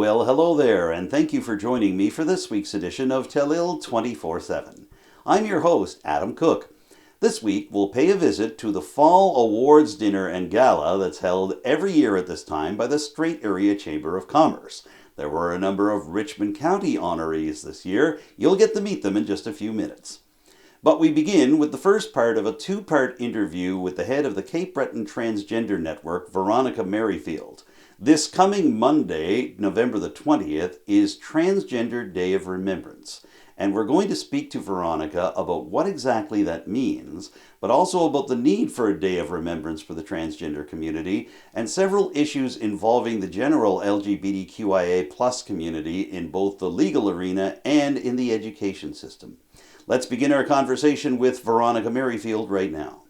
Well, hello there, and thank you for joining me for this week's edition of Telile 24/7. I'm your host, Adam Cook. This week, we'll pay a visit to the Fall Awards Dinner and Gala that's held every year at this time by the Strait Area Chamber of Commerce. There were a number of Richmond County honorees this year. You'll get to meet them in just a few minutes. But we begin with the first part of a two-part interview with the head of the Cape Breton Transgender Network, Veronica Merryfield. This coming Monday, November the 20th, is Transgender Day of Remembrance. And we're going to speak to Veronica about what exactly that means, but also about the need for a day of remembrance for the transgender community, and several issues involving the general LGBTQIA+ community in both the legal arena and in the education system. Let's begin our conversation with Veronica Merryfield right now.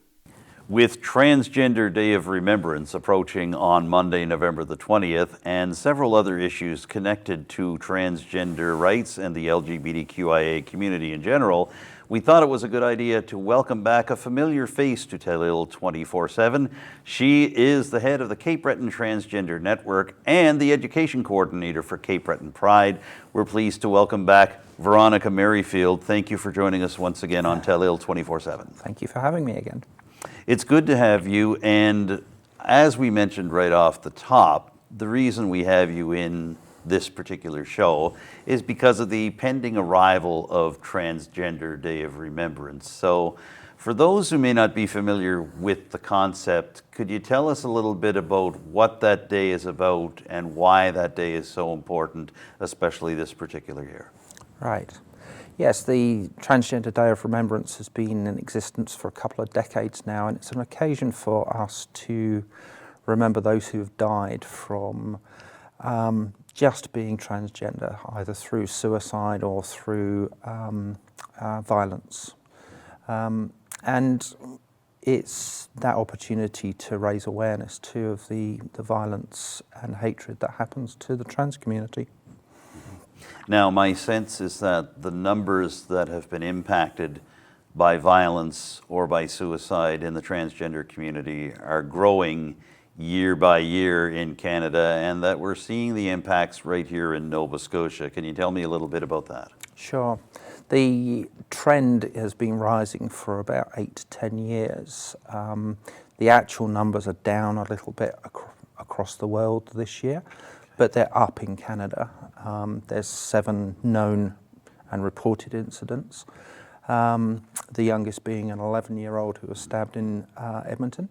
With Transgender Day of Remembrance approaching on Monday, November the 20th, and several other issues connected to transgender rights and the LGBTQIA community in general, we thought it was a good idea to welcome back a familiar face to Telile 24/7. She is the head of the Cape Breton Transgender Network and the education coordinator for Cape Breton Pride. We're pleased to welcome back Veronica Merryfield. Thank you for joining us once again on Telile 24/7. Thank you for having me again. It's good to have you, and as we mentioned right off the top, the reason we have you in this particular show is because of the pending arrival of Transgender Day of Remembrance. So for those who may not be familiar with the concept, could you tell us a little bit about what that day is about and why that day is so important, especially this particular year? Right. Yes, the Transgender Day of Remembrance has been in existence for a couple of decades now, and it's an occasion for us to remember those who have died from just being transgender, either through suicide or through violence. And it's that opportunity to raise awareness too of the violence and hatred that happens to the trans community. Now, my sense is that the numbers that have been impacted by violence or by suicide in the transgender community are growing year by year in Canada, and that we're seeing the impacts right here in Nova Scotia. Can you tell me a little bit about that? Sure. The trend has been rising for about 8 to 10 years. The actual numbers are down a little bit across the world this year, but they're up in Canada. There's 7 known and reported incidents, the youngest being an 11-year-old who was stabbed in Edmonton.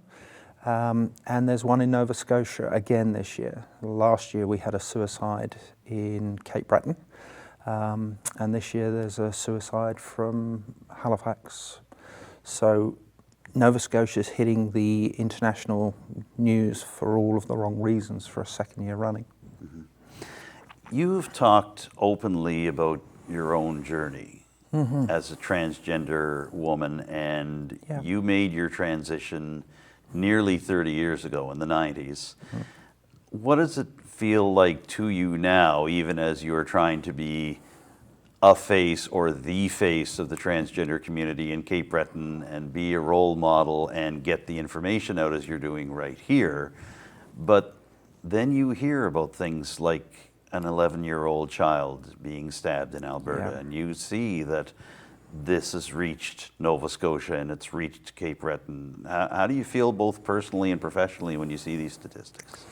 And there's one in Nova Scotia again this year. Last year we had a suicide in Cape Breton, and this year there's a suicide from Halifax. So Nova Scotia is hitting the international news for all of the wrong reasons for a second year running. Mm-hmm. You've talked openly about your own journey as a transgender woman, and you made your transition nearly 30 years ago in the 90s. What does it feel like to you now, even as you're trying to be a face or the face of the transgender community in Cape Breton and be a role model and get the information out as you're doing right here? But then you hear about things like an 11-year-old child being stabbed in Alberta, and you see that this has reached Nova Scotia and it's reached Cape Breton. How do you feel both personally and professionally when you see these statistics?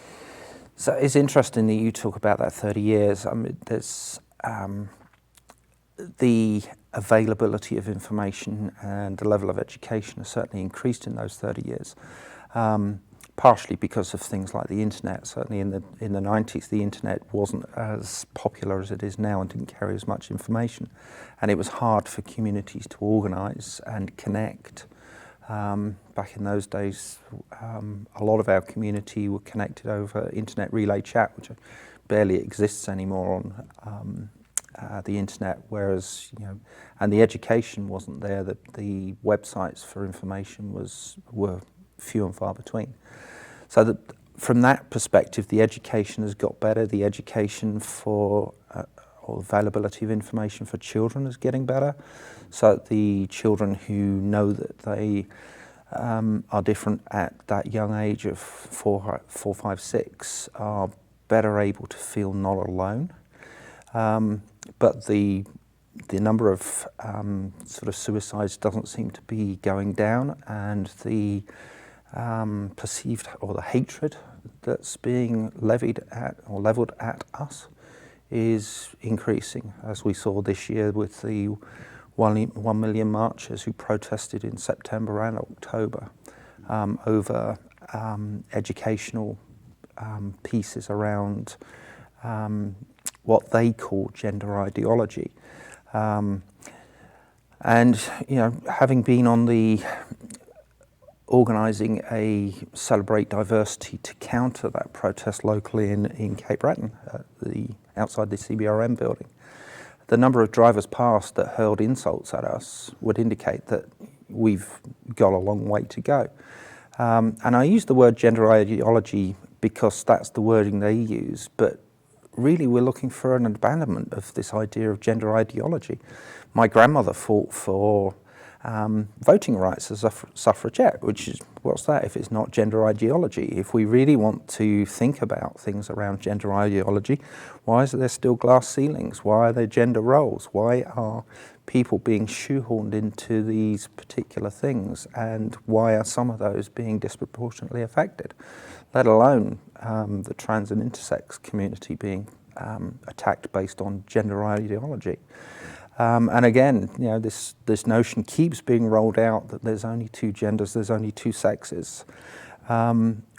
So it's interesting that you talk about that 30 years. I mean, there's the availability of information and the level of education has certainly increased in those 30 years. Partially because of things like the internet. Certainly in the 90s, the internet wasn't as popular as it is now and didn't carry as much information. And it was hard for communities to organise and connect. Back in those days, a lot of our community were connected over internet relay chat, which barely exists anymore on the internet, whereas, and the education wasn't there, that the websites for information were few and far between. So that from that perspective, the education has got better. The education for or availability of information for children is getting better. So that the children who know that they are different at that young age of 4, 5, 6 are better able to feel not alone. But the number of sort of suicides doesn't seem to be going down, and the perceived or the hatred that's being levied at or levelled at us is increasing, as we saw this year with the 1 million marchers who protested in September and October over educational pieces around what they call gender ideology. And, you know, having been on the organising a Celebrate Diversity to counter that protest locally in Cape Breton, outside the CBRM building, the number of drivers past that hurled insults at us would indicate that we've got a long way to go. And I use the word gender ideology because that's the wording they use, but really we're looking for an abandonment of this idea of gender ideology. My grandmother fought for voting rights as a suffragette, which is, what's that if it's not gender ideology? If we really want to think about things around gender ideology, why is there still glass ceilings? Why are there gender roles? Why are people being shoehorned into these particular things? And why are some of those being disproportionately affected? Let alone the trans and intersex community being attacked based on gender ideology. And again, you know, this notion keeps being rolled out that there's only two genders, there's only two sexes,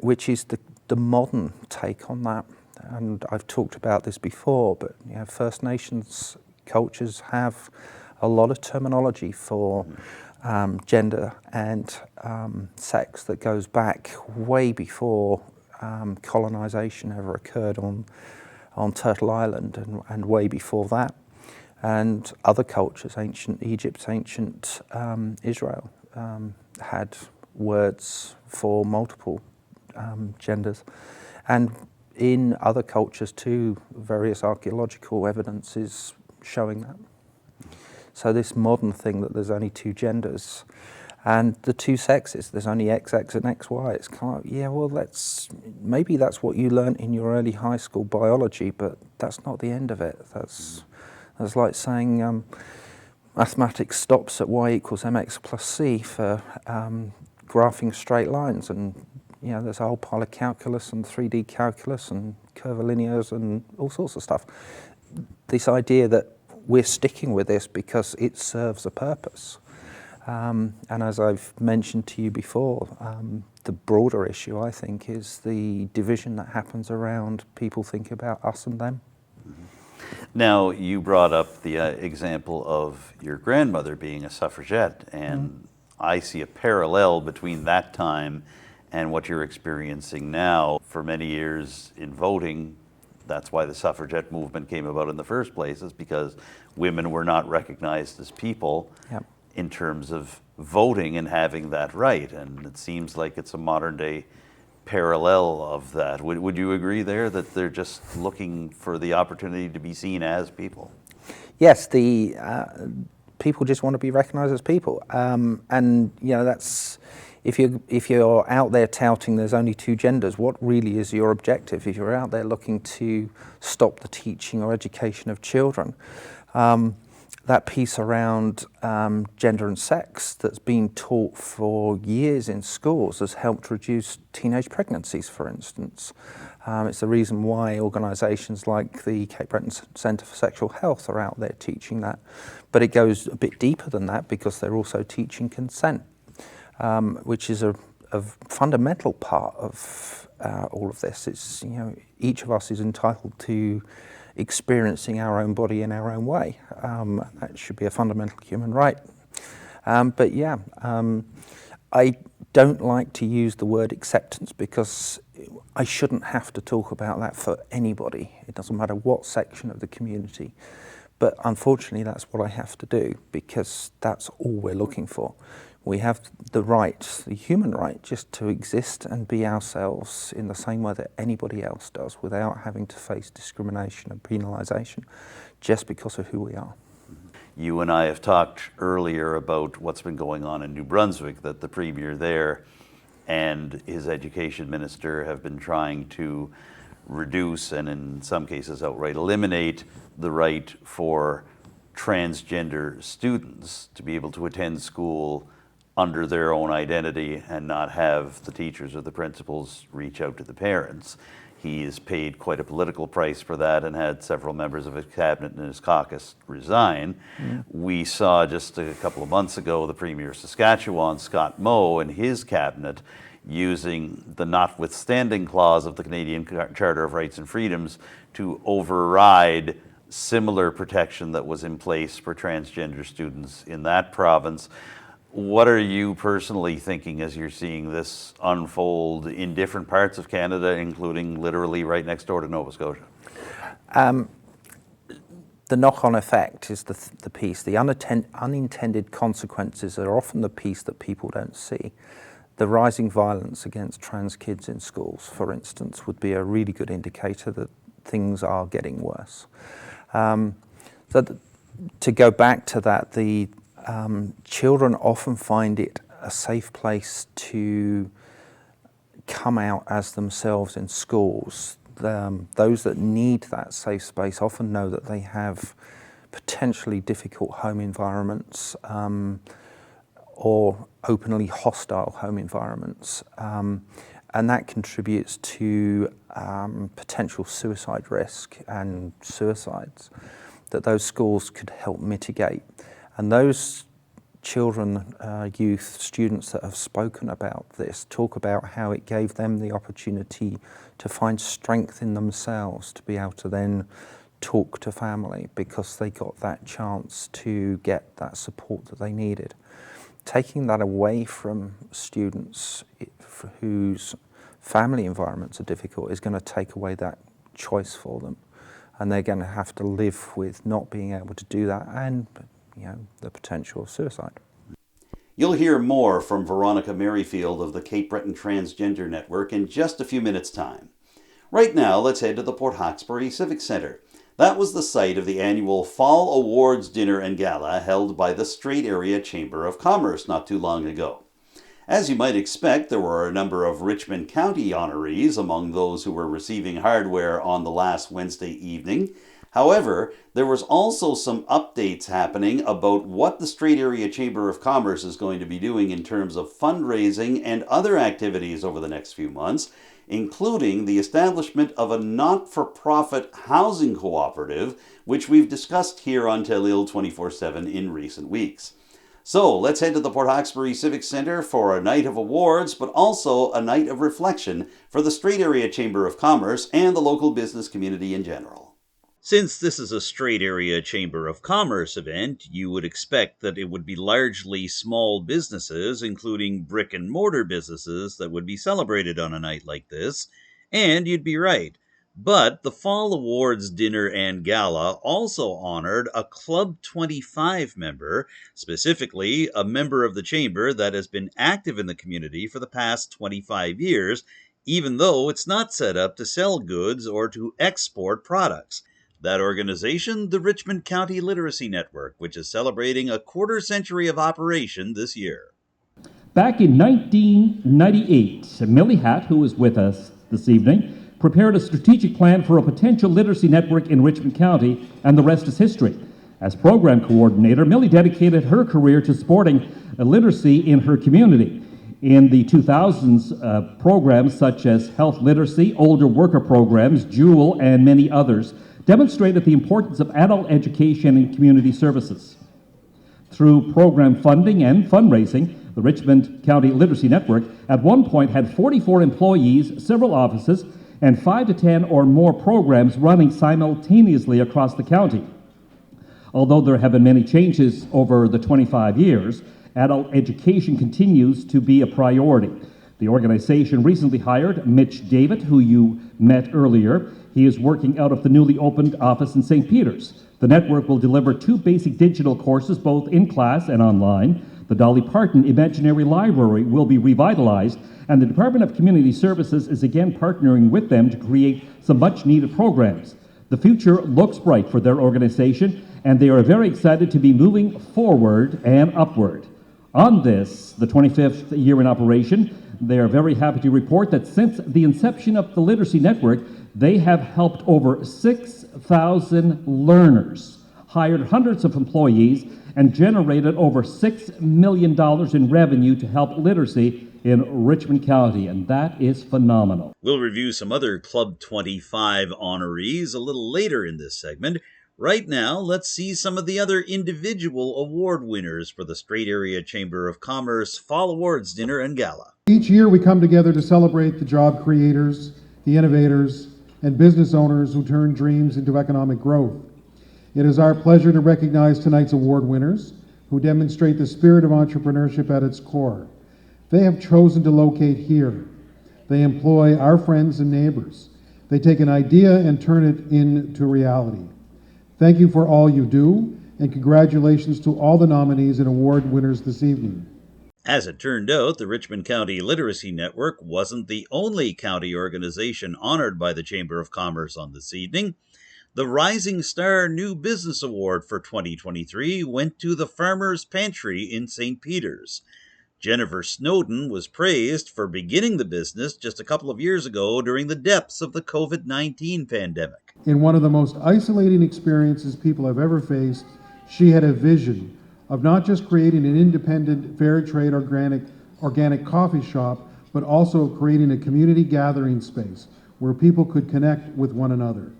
which is the modern take on that. And I've talked about this before, but you know, First Nations cultures have a lot of terminology for gender and sex that goes back way before colonisation ever occurred on Turtle Island and way before that. And other cultures, ancient Egypt, ancient Israel, had words for multiple genders. And in other cultures too, various archaeological evidence is showing that. So this modern thing that there's only two genders and the two sexes, there's only XX and XY, it's kind of, yeah, well, maybe that's what you learnt in your early high school biology, but that's not the end of it. That's like saying mathematics stops at y equals mx plus c for graphing straight lines, and you know there's a whole pile of calculus and 3D calculus and curvilinears and all sorts of stuff. This idea that we're sticking with this because it serves a purpose, and as I've mentioned to you before, the broader issue I think is the division that happens around people thinking about us and them. Now, you brought up the example of your grandmother being a suffragette, and I see a parallel between that time and what you're experiencing now. For many years in voting, that's why the suffragette movement came about in the first place, is because women were not recognized as people in terms of voting and having that right. And it seems like it's a modern day parallel of that. Would you agree there that they're just looking for the opportunity to be seen as people? Yes, the people just want to be recognised as people, and you know that's if you're out there touting there's only two genders, what really is your objective? If you're out there looking to stop the teaching or education of children, that piece around gender and sex that's been taught for years in schools has helped reduce teenage pregnancies, for instance. It's the reason why organisations like the Cape Breton Centre for Sexual Health are out there teaching that. But it goes a bit deeper than that because they're also teaching consent, which is a fundamental part of all of this. It's, you know, each of us is entitled to experiencing our own body in our own way. That should be a fundamental human right. But yeah, I don't like to use the word acceptance because I shouldn't have to talk about that for anybody. It doesn't matter what section of the community. But unfortunately, that's what I have to do because that's all we're looking for. We have the right, the human right, just to exist and be ourselves in the same way that anybody else does without having to face discrimination and penalisation just because of who we are. You and I have talked earlier about what's been going on in New Brunswick, that the Premier there and his education minister have been trying to reduce and in some cases outright eliminate the right for transgender students to be able to attend school under their own identity and not have the teachers or the principals reach out to the parents. He has paid quite a political price for that and had several members of his cabinet and his caucus resign. We saw just a couple of months ago the Premier of Saskatchewan, Scott Moe, and his cabinet using the notwithstanding clause of the Canadian Charter of Rights and Freedoms to override similar protection that was in place for transgender students in that province. What are you personally thinking as you're seeing this unfold in different parts of Canada, including literally right next door to Nova Scotia? The knock-on effect is the piece. The unintended consequences are often the piece that people don't see. The rising violence against trans kids in schools, for instance, would be a really good indicator that things are getting worse. To go back to that, the children often find it a safe place to come out as themselves in schools. Those that need that safe space often know that they have potentially difficult home environments or openly hostile home environments. And that contributes to potential suicide risk and suicides that those schools could help mitigate. And those children, youth, students that have spoken about this talk about how it gave them the opportunity to find strength in themselves to be able to then talk to family because they got that chance to get that support that they needed. Taking that away from students whose family environments are difficult is going to take away that choice for them. And they're going to have to live with not being able to do that and the potential of suicide. You'll hear more from Veronica Merryfield of the Cape Breton Transgender Network in just a few minutes' time. Right now, let's head to the Port Hawkesbury Civic Centre. That was the site of the annual Fall Awards Dinner and Gala held by the Strait Area Chamber of Commerce not too long ago. As you might expect, there were a number of Richmond County honorees among those who were receiving hardware on the last Wednesday evening. However, there was also some updates happening about what the Strait Area Chamber of Commerce is going to be doing in terms of fundraising and other activities over the next few months, including the establishment of a not-for-profit housing cooperative, which we've discussed here on Telile 24/7 in recent weeks. So let's head to the Port Hawkesbury Civic Centre for a night of awards, but also a night of reflection for the Strait Area Chamber of Commerce and the local business community in general. Since this is a Strait Area Chamber of Commerce event, you would expect that it would be largely small businesses, including brick and mortar businesses, that would be celebrated on a night like this, and you'd be right. But the Fall Awards Dinner and Gala also honored a Club 25 member, specifically a member of the Chamber that has been active in the community for the past 25 years, even though it's not set up to sell goods or to export products. That organization, the Richmond County Literacy Network, which is celebrating a quarter century of operation this year. Back in 1998, Millie Hatt, who is with us this evening, prepared a strategic plan for a potential literacy network in Richmond County, and the rest is history. As program coordinator, Millie dedicated her career to supporting literacy in her community. In the 2000s, programs such as health literacy, older worker programs, Jewel, and many others demonstrated the importance of adult education and community services. Through program funding and fundraising, the Richmond County Literacy Network at one point had 44 employees, several offices, and 5 to 10 or more programs running simultaneously across the county. Although there have been many changes over the 25 years, adult education continues to be a priority. The organization recently hired Mitch David, who you met earlier. He is working out of the newly opened office in St. Peter's. The network will deliver 2 basic digital courses, both in class and online. The Dolly Parton Imaginary Library will be revitalized, and the Department of Community Services is again partnering with them to create some much-needed programs. The future looks bright for their organization, and they are very excited to be moving forward and upward. On this, the 25th year in operation, they are very happy to report that since the inception of the Literacy Network, They have helped over 6,000 learners, hired hundreds of employees, and generated over $6 million in revenue to help literacy in Richmond County, and that is phenomenal. We'll review some other Club 25 honorees a little later in this segment. Right now, let's see some of the other individual award winners for the Strait Area Chamber of Commerce Fall Awards Dinner and Gala. Each year we come together to celebrate the job creators, the innovators, and business owners who turn dreams into economic growth. It is our pleasure to recognize tonight's award winners who demonstrate the spirit of entrepreneurship at its core. They have chosen to locate here. They employ our friends and neighbors. They take an idea and turn it into reality. Thank you for all you do, and congratulations to all the nominees and award winners this evening. As it turned out, the Richmond County Literacy Network wasn't the only county organization honored by the Chamber of Commerce on this evening. The Rising Star New Business Award for 2023 went to the Farmers Pantry in St. Peters. Jennifer Snowden was praised for beginning the business just a couple of years ago during the depths of the COVID-19 pandemic. In one of the most isolating experiences people have ever faced, she had a vision of not just creating an independent, fair trade, organic coffee shop, but also creating a community gathering space where people could connect with one another.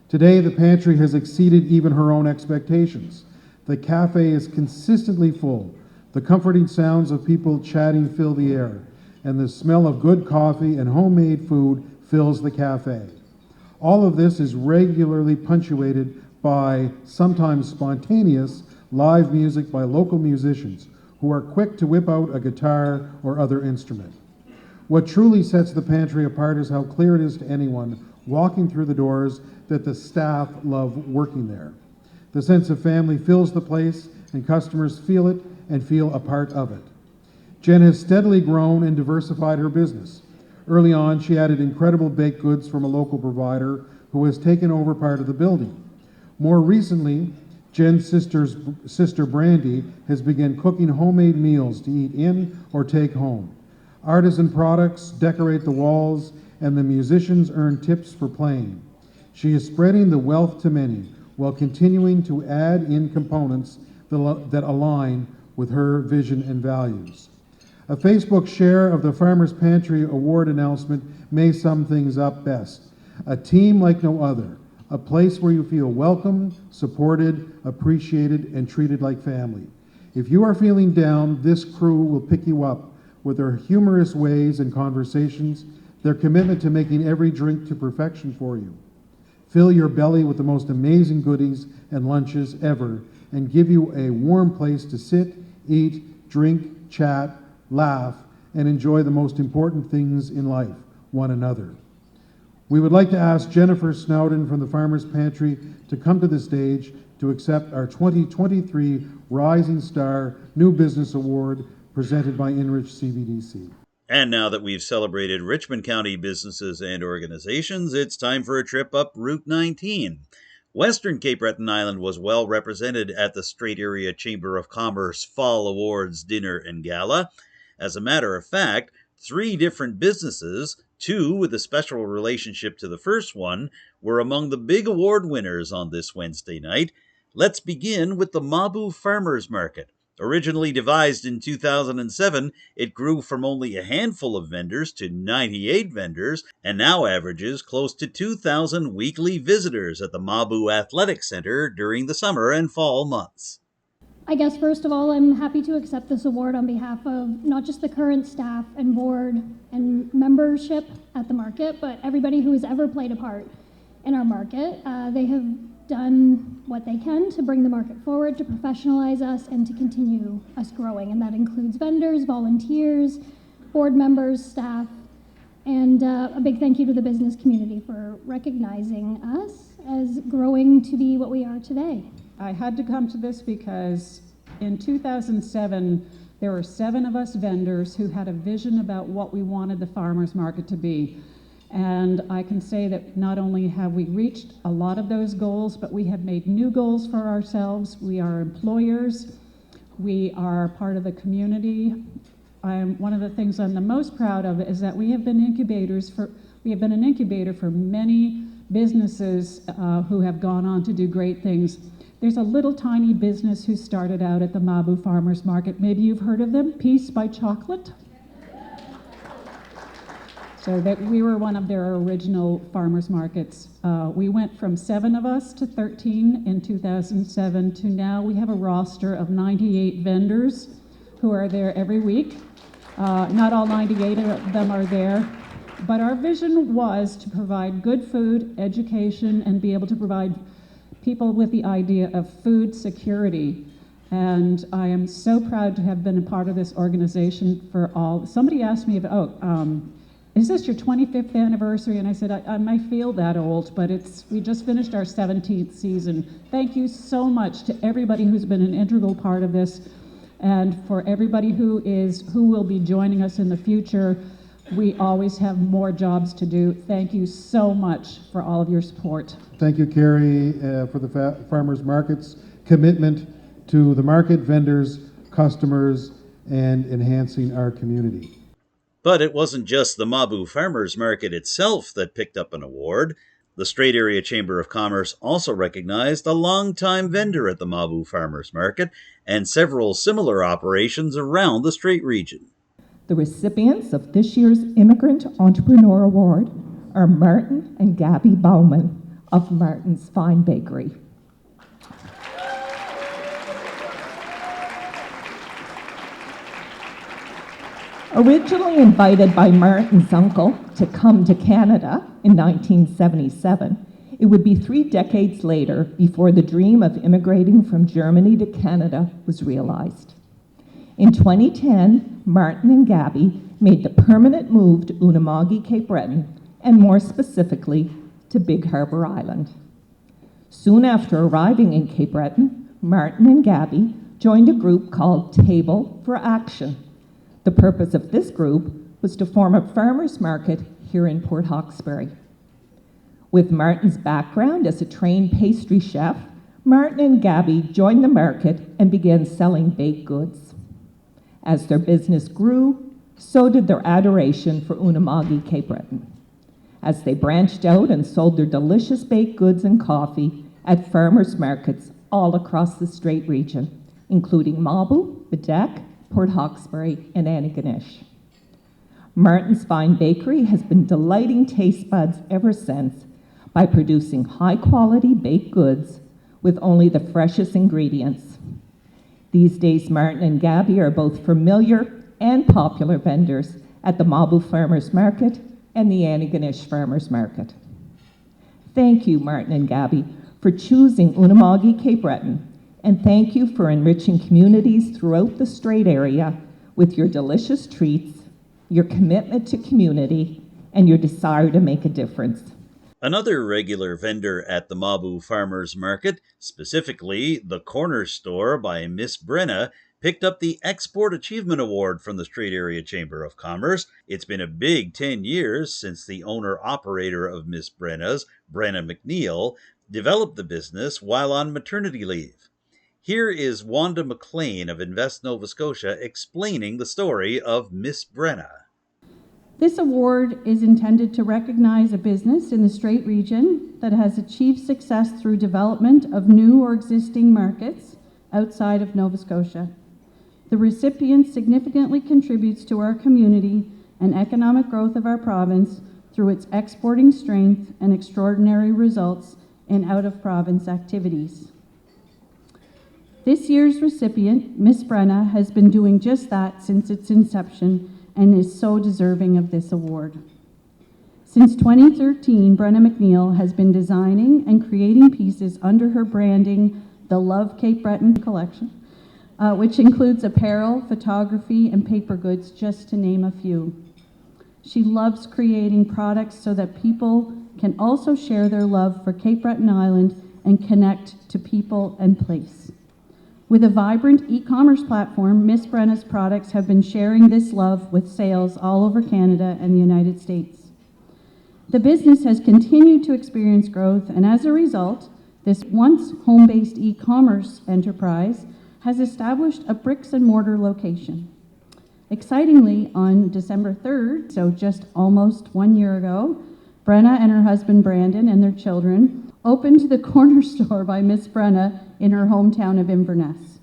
Today, the pantry has exceeded even her own expectations. The cafe is consistently full. The comforting sounds of people chatting fill the air, and the smell of good coffee and homemade food fills the cafe. All of this is regularly punctuated by sometimes spontaneous live music by local musicians who are quick to whip out a guitar or other instrument. What truly sets the pantry apart is how clear it is to anyone walking through the doors that the staff love working there. The sense of family fills the place, and customers feel it and feel a part of it. Jen has steadily grown and diversified her business. Early on, she added incredible baked goods from a local provider who has taken over part of the building. More recently, Jen's sister Brandy has begun cooking homemade meals to eat in or take home. Artisan products decorate the walls, and the musicians earn tips for playing. She is spreading the wealth to many while continuing to add in components that align with her vision and values. A Facebook share of the Farmers Pantry Award announcement may sum things up best. A team like no other. A place where you feel welcome, supported, appreciated, and treated like family. If you are feeling down, this crew will pick you up with their humorous ways and conversations, their commitment to making every drink to perfection for you. Fill your belly with the most amazing goodies and lunches ever, and give you a warm place to sit, eat, drink, chat, laugh, and enjoy the most important things in life, one another. We would like to ask Jennifer Snowden from the Farmers Pantry to come to the stage to accept our 2023 Rising Star New Business Award presented by Enrich CBDC. And now that we've celebrated Richmond County businesses and organizations, it's time for a trip up Route 19. Western Cape Breton Island was well represented at the Strait Area Chamber of Commerce Fall Awards Dinner and Gala. As a matter of fact, 3 different businesses, 2 with a special relationship to the first one, were among the big award winners on this Wednesday night. Let's begin with the Mabu Farmers Market. Originally devised in 2007, it grew from only a handful of vendors to 98 vendors, and now averages close to 2,000 weekly visitors at the Mabu Athletic Centre during the summer and fall months. I guess first of all, I'm happy to accept this award on behalf of not just the current staff and board and membership at the market, but everybody who has ever played a part in our market. They have done what they can to bring the market forward, to professionalize us, and to continue us growing. And that includes vendors, volunteers, board members, staff, and a big thank you to the business community for recognizing us as growing to be what we are today. I had to come to this because in 2007, there were 7 of us vendors who had a vision about what we wanted the farmers market to be. And I can say that not only have we reached a lot of those goals, but we have made new goals for ourselves. We are employers. We are part of the community. One of the things I'm the most proud of is that we have been incubators We have been an incubator for many businesses who have gone on to do great things. There's a little tiny business who started out at the Mabu Farmers Market. Maybe you've heard of them, Peace by Chocolate. So that we were one of their original farmers markets. We went from 7 of us to 13 in 2007 to now we have a roster of 98 vendors who are there every week. Not all 98 of them are there, but our vision was to provide good food, education, and be able to provide people with the idea of food security. And I am so proud to have been a part of this organization for all. Somebody asked me, is this your 25th anniversary? And I said, I might feel that old, but we just finished our 17th season. Thank you so much to everybody who's been an integral part of this, and for everybody who will be joining us in the future. We always have more jobs to do. Thank you so much for all of your support. Thank you, Carrie, for the farmers market's commitment to the market, vendors, customers, and enhancing our community. But it wasn't just the Mabu Farmers Market itself that picked up an award. The Strait Area Chamber of Commerce also recognized a longtime vendor at the Mabu Farmers Market and several similar operations around the Strait region. The recipients of this year's Immigrant Entrepreneur Award are Martin and Gabby Bowman of Martin's Fine Bakery. Originally invited by Martin's uncle to come to Canada in 1977, it would be 3 decades later before the dream of immigrating from Germany to Canada was realized. In 2010, Martin and Gabby made the permanent move to Unama'ki, Cape Breton, and more specifically, to Big Harbour Island. Soon after arriving in Cape Breton, Martin and Gabby joined a group called Table for Action. The purpose of this group was to form a farmers market here in Port Hawkesbury. With Martin's background as a trained pastry chef, Martin and Gabby joined the market and began selling baked goods. As their business grew, so did their adoration for Unama'ki, Cape Breton, as they branched out and sold their delicious baked goods and coffee at farmers markets all across the Strait region, including Mabu, Badek, Port Hawkesbury, and Antigonish. Martin's Fine Bakery has been delighting taste buds ever since by producing high-quality baked goods with only the freshest ingredients. These days, Martin and Gabby are both familiar and popular vendors at the Mabu Farmers Market and the Antigonish Farmers Market. Thank you, Martin and Gabby, for choosing Unama'ki, Cape Breton, and thank you for enriching communities throughout the Strait area with your delicious treats, your commitment to community, and your desire to make a difference. Another regular vendor at the Mabu Farmers Market, specifically the Corner Store by Miss Brenna, picked up the Export Achievement Award from the Strait Area Chamber of Commerce. It's been a big 10 years since the owner-operator of Miss Brenna's, Brenna McNeil, developed the business while on maternity leave. Here is Wanda McLean of Invest Nova Scotia explaining the story of Miss Brenna. This award is intended to recognize a business in the Strait region that has achieved success through development of new or existing markets outside of Nova Scotia. The recipient significantly contributes to our community and economic growth of our province through its exporting strength and extraordinary results in out-of-province activities. This year's recipient, Miss Brenna, has been doing just that since its inception and is so deserving of this award. Since 2013, Brenna McNeil has been designing and creating pieces under her branding, the Love Cape Breton collection, which includes apparel, photography, and paper goods, just to name a few. She loves creating products so that people can also share their love for Cape Breton Island and connect to people and place. With a vibrant e-commerce platform, Miss Brenna's products have been sharing this love with sales all over Canada and the United States. The business has continued to experience growth, and as a result, this once home-based e-commerce enterprise has established a bricks and mortar location. Excitingly, on December 3rd, so just almost 1 year ago, Brenna and her husband Brandon and their children opened the corner store by Miss Brenna in her hometown of Inverness.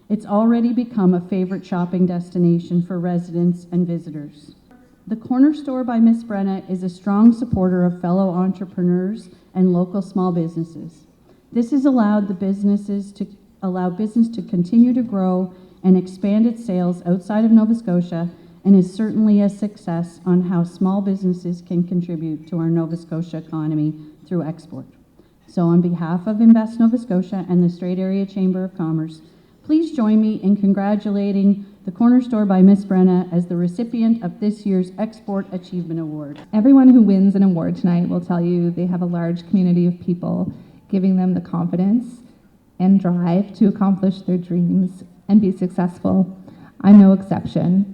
It's already become a favorite shopping destination for residents and visitors. The Corner Store by Miss Brenna is a strong supporter of fellow entrepreneurs and local small businesses. This has allowed business to continue to grow and expand its sales outside of Nova Scotia, and is certainly a success on how small businesses can contribute to our Nova Scotia economy through export. So on behalf of Invest Nova Scotia and the Strait Area Chamber of Commerce, please join me in congratulating the Corner Store by Miss Brenna as the recipient of this year's Export Achievement Award. Everyone who wins an award tonight will tell you they have a large community of people giving them the confidence and drive to accomplish their dreams and be successful. I'm no exception.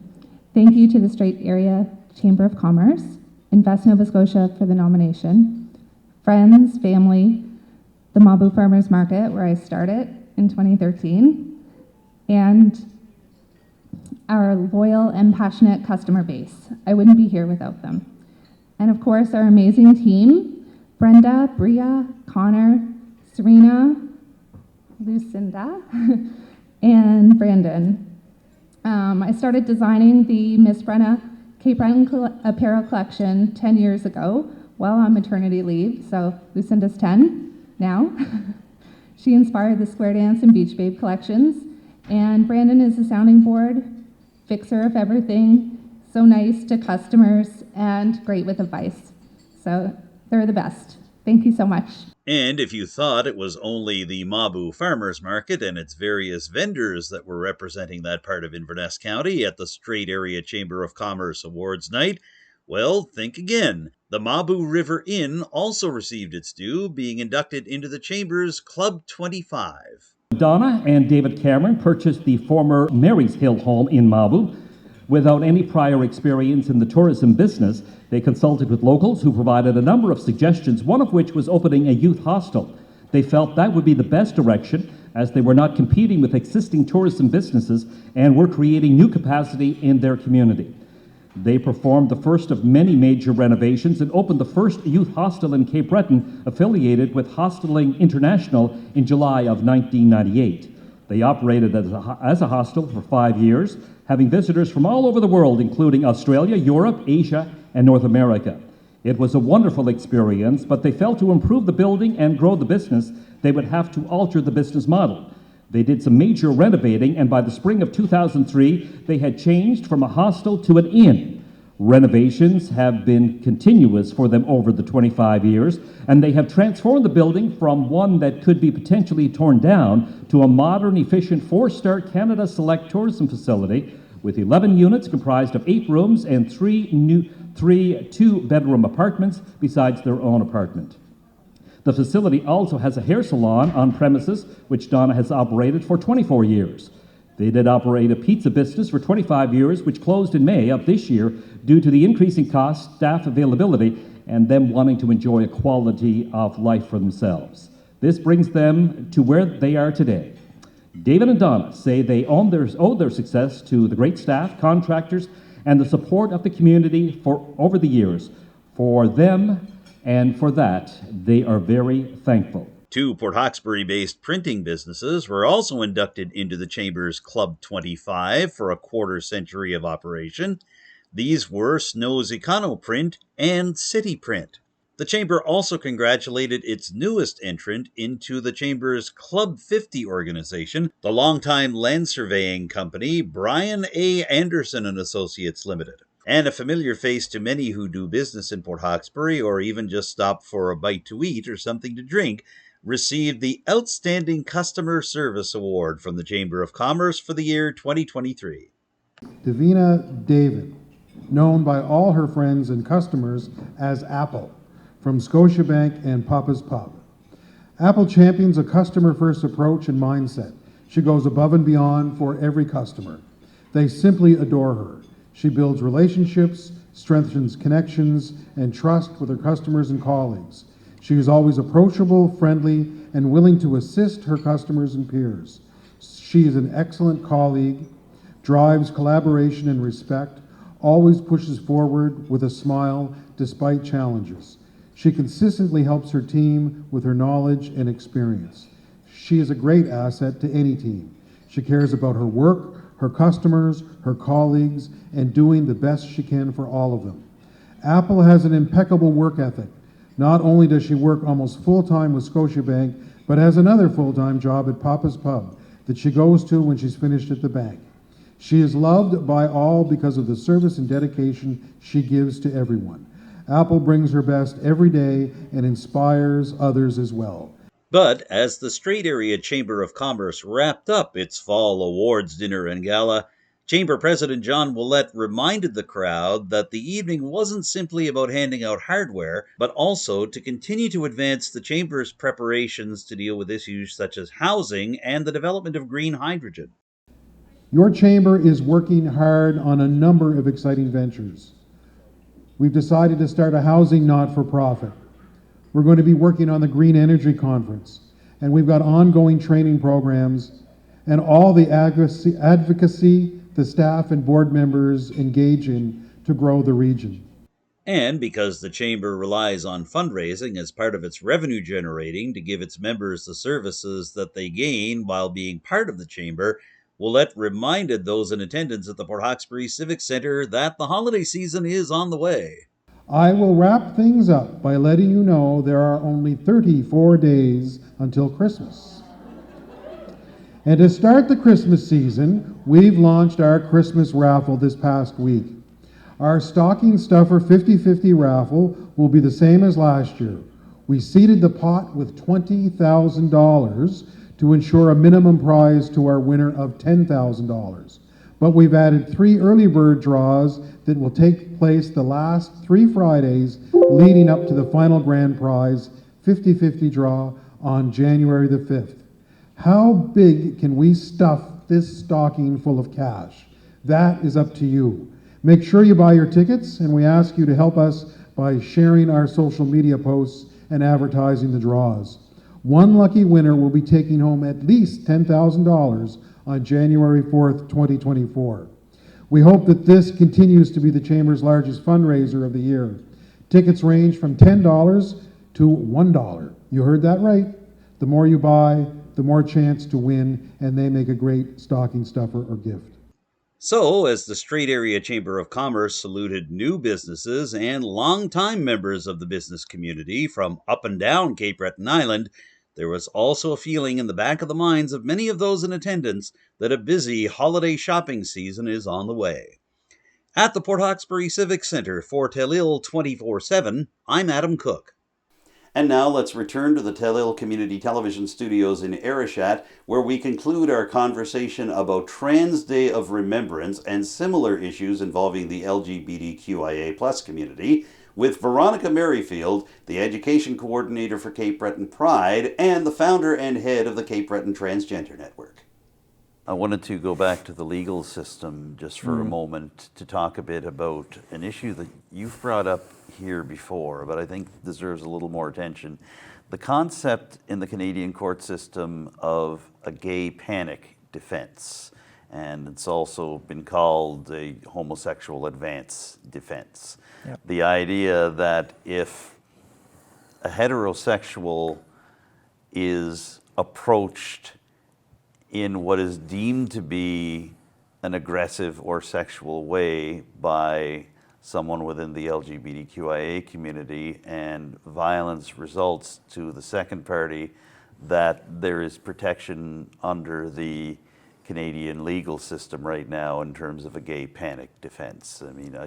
Thank you to the Strait Area Chamber of Commerce, Invest Nova Scotia for the nomination, friends, family, the Mabu Farmers Market where I started in 2013, and our loyal and passionate customer base. I wouldn't be here without them. And of course, our amazing team, Brenda, Bria, Connor, Serena, Lucinda, and Brandon. I started designing the Miss Brenna Cape Breton apparel collection 10 years ago while on maternity leave, so Lucinda's 10 now. She inspired the Square Dance and Beach Babe collections, and Brandon is a sounding board, fixer of everything, so nice to customers, and great with advice. So they're the best. Thank you so much. And if you thought it was only the Mabu Farmers Market and its various vendors that were representing that part of Inverness County at the Strait Area Chamber of Commerce Awards Night, well, think again. The Mabu River Inn also received its due, being inducted into the Chamber's Club 25. Donna and David Cameron purchased the former Mary's Hill home in Mabu. Without any prior experience in the tourism business, they consulted with locals who provided a number of suggestions, one of which was opening a youth hostel. They felt that would be the best direction, as they were not competing with existing tourism businesses and were creating new capacity in their community. They performed the first of many major renovations and opened the first youth hostel in Cape Breton, affiliated with Hosteling International in July of 1998. They operated as a hostel for 5 years, having visitors from all over the world, including Australia, Europe, Asia, and North America. It was a wonderful experience, but they felt to improve the building and grow the business, they would have to alter the business model. They did some major renovating, and by the spring of 2003, they had changed from a hostel to an inn. Renovations have been continuous for them over the 25 years, and they have transformed the building from one that could be potentially torn down to a modern, efficient 4-star Canada Select tourism facility with 11 units comprised of 8 rooms and 3 two-bedroom apartments besides their own apartment. The facility also has a hair salon on premises, which Donna has operated for 24 years. They did operate a pizza business for 25 years, which closed in May of this year due to the increasing cost, staff availability, and them wanting to enjoy a quality of life for themselves. This brings them to where they are today. David and Donna say they owe their success to the great staff, contractors, and the support of the community over the years. For them, and for that, they are very thankful. 2 Port Hawkesbury-based printing businesses were also inducted into the Chamber's Club 25 for a quarter-century of operation. These were Snow's Econo-Print and City Print. The Chamber also congratulated its newest entrant into the Chamber's Club 50 organization, the longtime land surveying company Brian A. Anderson & Associates Limited. And a familiar face to many who do business in Port Hawkesbury or even just stop for a bite to eat or something to drink, received the Outstanding Customer Service Award from the Chamber of Commerce for the year 2023. Davina David, known by all her friends and customers as Apple, from Scotiabank and Papa's Pub. Apple champions a customer-first approach and mindset. She goes above and beyond for every customer. They simply adore her. She builds relationships, strengthens connections, and trust with her customers and colleagues. She is always approachable, friendly, and willing to assist her customers and peers. She is an excellent colleague, drives collaboration and respect, always pushes forward with a smile despite challenges. She consistently helps her team with her knowledge and experience. She is a great asset to any team. She cares about her work, her customers, her colleagues, and doing the best she can for all of them. Apple has an impeccable work ethic. Not only does she work almost full-time with Scotiabank, but has another full-time job at Papa's Pub that she goes to when she's finished at the bank. She is loved by all because of the service and dedication she gives to everyone. Apple brings her best every day and inspires others as well. But as the Strait Area Chamber of Commerce wrapped up its fall awards dinner and gala, Chamber President John Willett reminded the crowd that the evening wasn't simply about handing out hardware, but also to continue to advance the Chamber's preparations to deal with issues such as housing and the development of green hydrogen. Your Chamber is working hard on a number of exciting ventures. We've decided to start a housing not-for-profit. We're going to be working on the Green Energy Conference, and we've got ongoing training programs and all the advocacy the staff and board members engage in to grow the region. And because the Chamber relies on fundraising as part of its revenue generating to give its members the services that they gain while being part of the Chamber, Willett reminded those in attendance at the Port Hawkesbury Civic Centre that the holiday season is on the way. I will wrap things up by letting you know there are only 34 days until Christmas. And to start the Christmas season, we've launched our Christmas raffle this past week. Our stocking stuffer 50-50 raffle will be the same as last year. We seeded the pot with $20,000 to ensure a minimum prize to our winner of $10,000. But we've added 3 early bird draws that will take place the last 3 Fridays leading up to the final grand prize 50-50 draw on January the 5th. How big can we stuff this stocking full of cash? That is up to you. Make sure you buy your tickets, and we ask you to help us by sharing our social media posts and advertising the draws. One lucky winner will be taking home at least $10,000 on January 4th, 2024. We hope that this continues to be the Chamber's largest fundraiser of the year. Tickets range from $10 to $1. You heard that right. The more you buy, the more chance to win, and they make a great stocking stuffer or gift. So, as the Strait Area Chamber of Commerce saluted new businesses and longtime members of the business community from up and down Cape Breton Island, there was also a feeling in the back of the minds of many of those in attendance that a busy holiday shopping season is on the way. At the Port Hawkesbury Civic Centre for Telile 24/7, I'm Adam Cook. And now let's return to the Telile Community Television Studios in Arishat, where we conclude our conversation about Trans Day of Remembrance and similar issues involving the LGBTQIA+ community, with Veronica Merryfield, the Education Coordinator for Cape Breton Pride and the founder and head of the Cape Breton Transgender Network. I wanted to go back to the legal system just for a moment to talk a bit about an issue that you've brought up here before, but I think deserves a little more attention. The concept in the Canadian court system of a gay panic defense, and it's also been called a homosexual advance defense. Yep. The idea that if a heterosexual is approached in what is deemed to be an aggressive or sexual way by someone within the LGBTQIA community and violence results to the second party, that there is protection under the Canadian legal system right now in terms of a gay panic defense. I mean,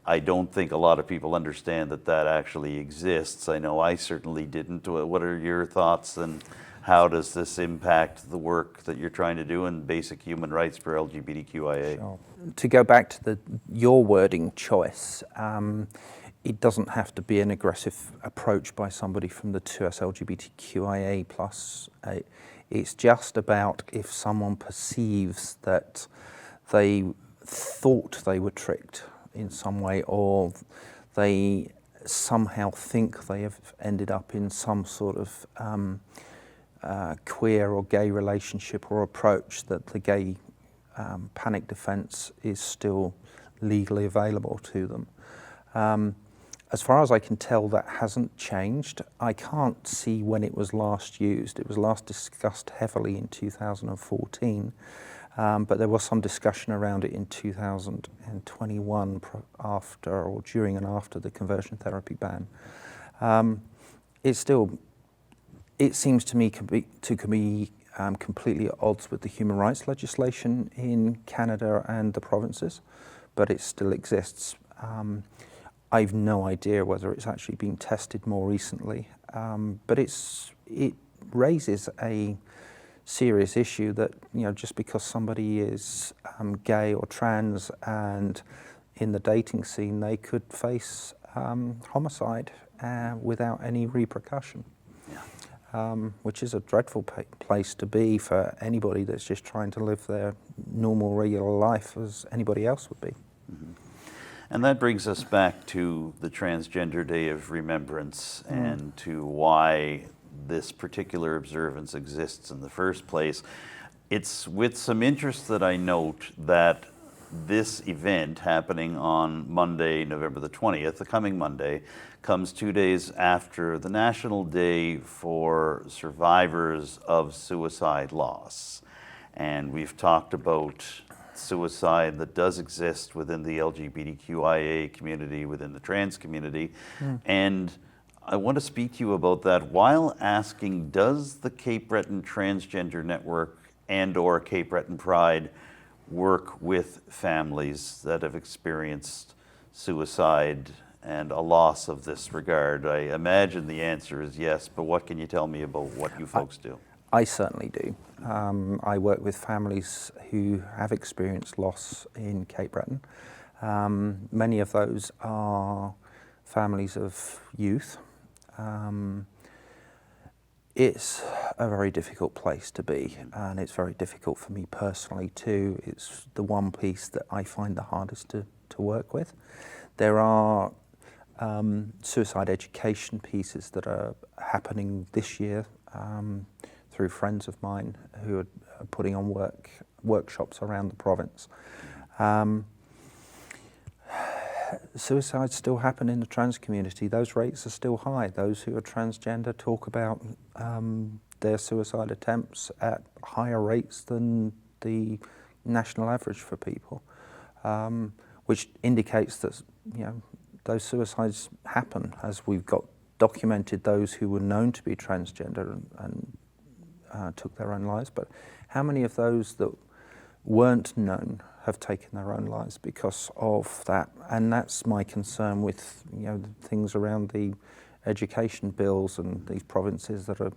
I don't think a lot of people understand that that actually exists. I know I certainly didn't. What are your thoughts, and how does this impact the work that you're trying to do in basic human rights for LGBTQIA? Sure. To go back to your wording choice, it doesn't have to be an aggressive approach by somebody from the 2S LGBTQIA+. It's just about if someone perceives that they thought they were tricked in some way, or they somehow think they have ended up in some sort of queer or gay relationship or approach, that the gay panic defense is still legally available to them. as far as I can tell, that hasn't changed. I can't see when it was last used. It was last discussed heavily in 2014, but there was some discussion around it in 2021 after or during and after the conversion therapy ban. It seems to me to be completely at odds with the human rights legislation in Canada and the provinces, but it still exists. I've no idea whether it's actually been tested more recently, but it raises a serious issue that, you know, just because somebody is gay or trans and in the dating scene, they could face homicide without any repercussion. Which is a dreadful place to be for anybody that's just trying to live their normal, regular life as anybody else would be. Mm-hmm. And that brings us back to the Transgender Day of Remembrance and to why this particular observance exists in the first place. It's with some interest that I note that this event happening on Monday, November the 20th, the coming Monday, comes 2 days after the National Day for Survivors of Suicide Loss. And we've talked about suicide that does exist within the LGBTQIA community, within the trans community. And I want to speak to you about that while asking, does the Cape Breton Transgender Network and/or Cape Breton Pride work with families that have experienced suicide and a loss of this regard? I imagine the answer is yes, but what can you tell me about what you folks do? I certainly do. I work with families who have experienced loss in Cape Breton. Many of those are families of youth. It's a very difficult place to be, and it's very difficult for me personally too. It's the one piece that I find the hardest to work with. There are suicide education pieces that are happening this year through friends of mine who are putting on workshops around the province. Suicides still happen in the trans community. Those rates are still high. Those who are transgender talk about their suicide attempts at higher rates than the national average for people, which indicates that, you know, those suicides happen, as we've got documented those who were known to be transgender and took their own lives. But how many of those that weren't known have taken their own lives because of that? And that's my concern with, you know, the things around the education bills and these provinces that are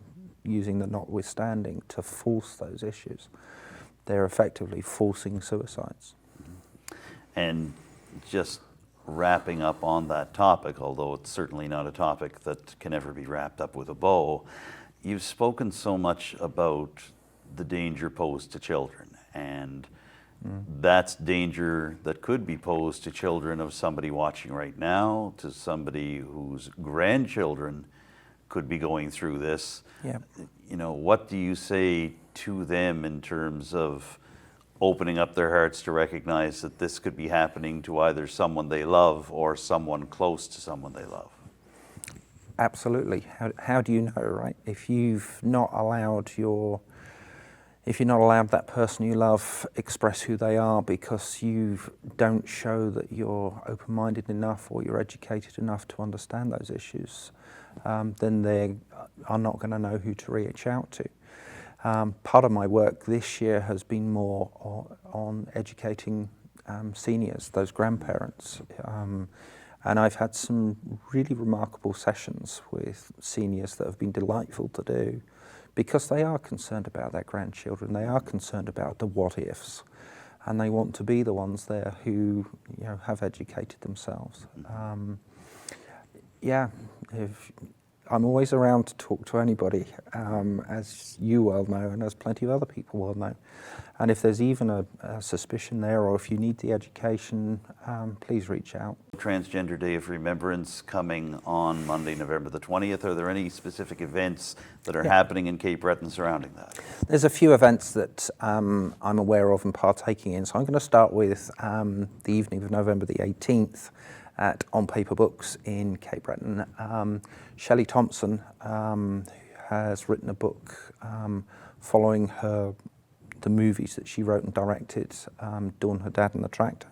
using the notwithstanding to force those issues. They're effectively forcing suicides. And just wrapping up on that topic, although it's certainly not a topic that can ever be wrapped up with a bow, you've spoken so much about the danger posed to children, and that's danger that could be posed to children of somebody watching right now, to somebody whose grandchildren could be going through this. Yeah. You know, what do you say to them in terms of opening up their hearts to recognize that this could be happening to either someone they love or someone close to someone they love? Absolutely. How do you know, right? If you've not allowed that person you love express who they are because you don't show that you're open-minded enough or you're educated enough to understand those issues, then they are not going to know who to reach out to. Part of my work this year has been more on educating seniors, those grandparents. And I've had some really remarkable sessions with seniors that have been delightful to do, because they are concerned about their grandchildren, they are concerned about the what-ifs, and they want to be the ones there who, you know, have educated themselves. I'm always around to talk to anybody, as you well know, and as plenty of other people well know. And if there's even a suspicion there, or if you need the education, please reach out. Transgender Day of Remembrance coming on Monday, November the 20th. Are there any specific events that are happening in Cape Breton surrounding that? There's a few events that I'm aware of and partaking in. So I'm going to start with the evening of November the 18th. at On Paper Books in Cape Breton. Shelley Thompson has written a book following the movies that she wrote and directed, Dawn, Her Dad and the Tractor.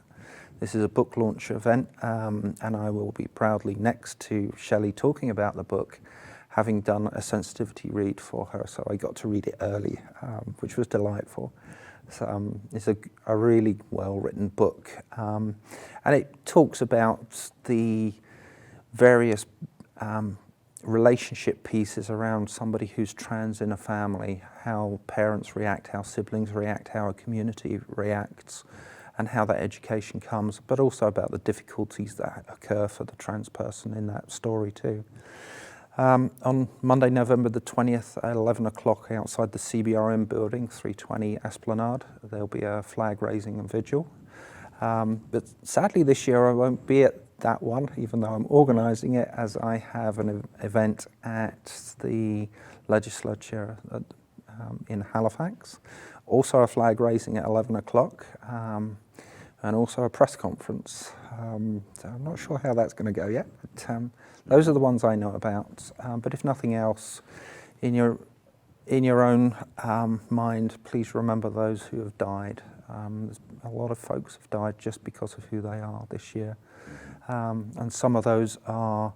This is a book launch event, and I will be proudly next to Shelley talking about the book, having done a sensitivity read for her, so I got to read it early, which was delightful. So, it's a really well-written book, and it talks about the various relationship pieces around somebody who's trans in a family, how parents react, how siblings react, how a community reacts, and how that education comes, but also about the difficulties that occur for the trans person in that story too. On Monday, November the 20th at 11 o'clock outside the CBRM building, 320 Esplanade, there'll be a flag raising and vigil. But sadly this year I won't be at that one, even though I'm organising it, as I have an event at the legislature in Halifax. Also a flag raising at 11 o'clock, and also a press conference. So I'm not sure how that's going to go yet, but those are the ones I know about. But if nothing else, in your own mind, please remember those who have died. A lot of folks have died just because of who they are this year. And some of those are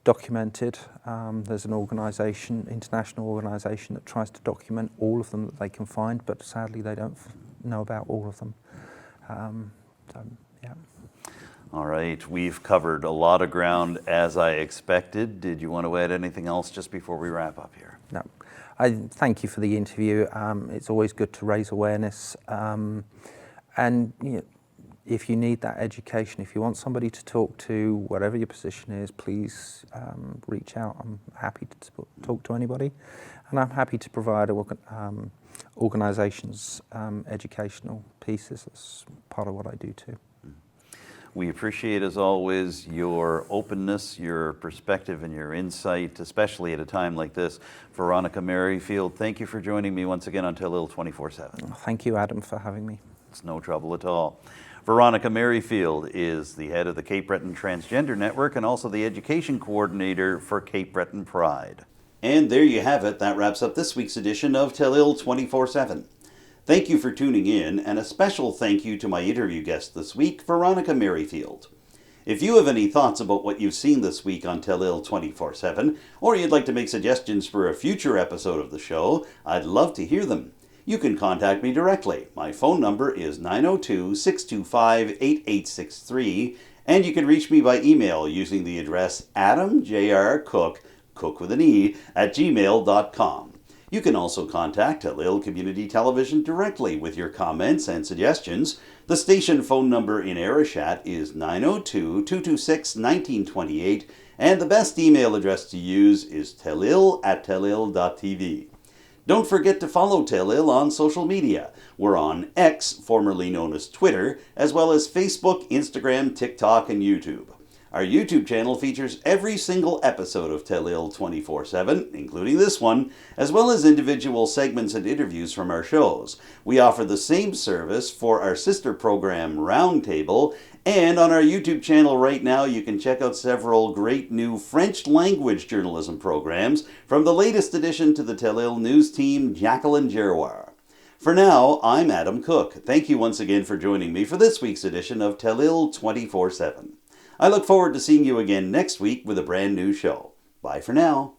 documented. There's an organisation, international organisation, that tries to document all of them that they can find, but sadly they don't know about all of them. Yeah. All right, we've covered a lot of ground as I expected. Did you want to add anything else just before we wrap up here? No. I thank you for the interview. It's always good to raise awareness. And if you need that education, if you want somebody to talk to, whatever your position is, please reach out. I'm happy to talk to anybody. And I'm happy to provide organisations educational pieces. That's part of what I do too. We appreciate, as always, your openness, your perspective, and your insight, especially at a time like this. Veronica Merryfield, thank you for joining me once again on Telile 24/7. Thank you, Adam, for having me. It's no trouble at all. Veronica Merryfield is the head of the Cape Breton Transgender Network and also the education coordinator for Cape Breton Pride. And there you have it. That wraps up this week's edition of Telile 24/7. Thank you for tuning in, and a special thank you to my interview guest this week, Veronica Merryfield. If you have any thoughts about what you've seen this week on Telile 24/7, or you'd like to make suggestions for a future episode of the show, I'd love to hear them. You can contact me directly. My phone number is 902-625-8863, and you can reach me by email using the address adamjrcook, cook with an E, @gmail.com. You can also contact Telile Community Television directly with your comments and suggestions. The station phone number in Arichat is 902-226-1928, and the best email address to use is telile@telile.tv. Don't forget to follow Telile on social media. We're on X, formerly known as Twitter, as well as Facebook, Instagram, TikTok, and YouTube. Our YouTube channel features every single episode of Telile 24/7, including this one, as well as individual segments and interviews from our shows. We offer the same service for our sister program, Roundtable, and on our YouTube channel right now you can check out several great new French language journalism programs, from the latest addition to the Telile news team, Jacqueline Giroir. For now, I'm Adam Cook. Thank you once again for joining me for this week's edition of Telile 24/7. I look forward to seeing you again next week with a brand new show. Bye for now.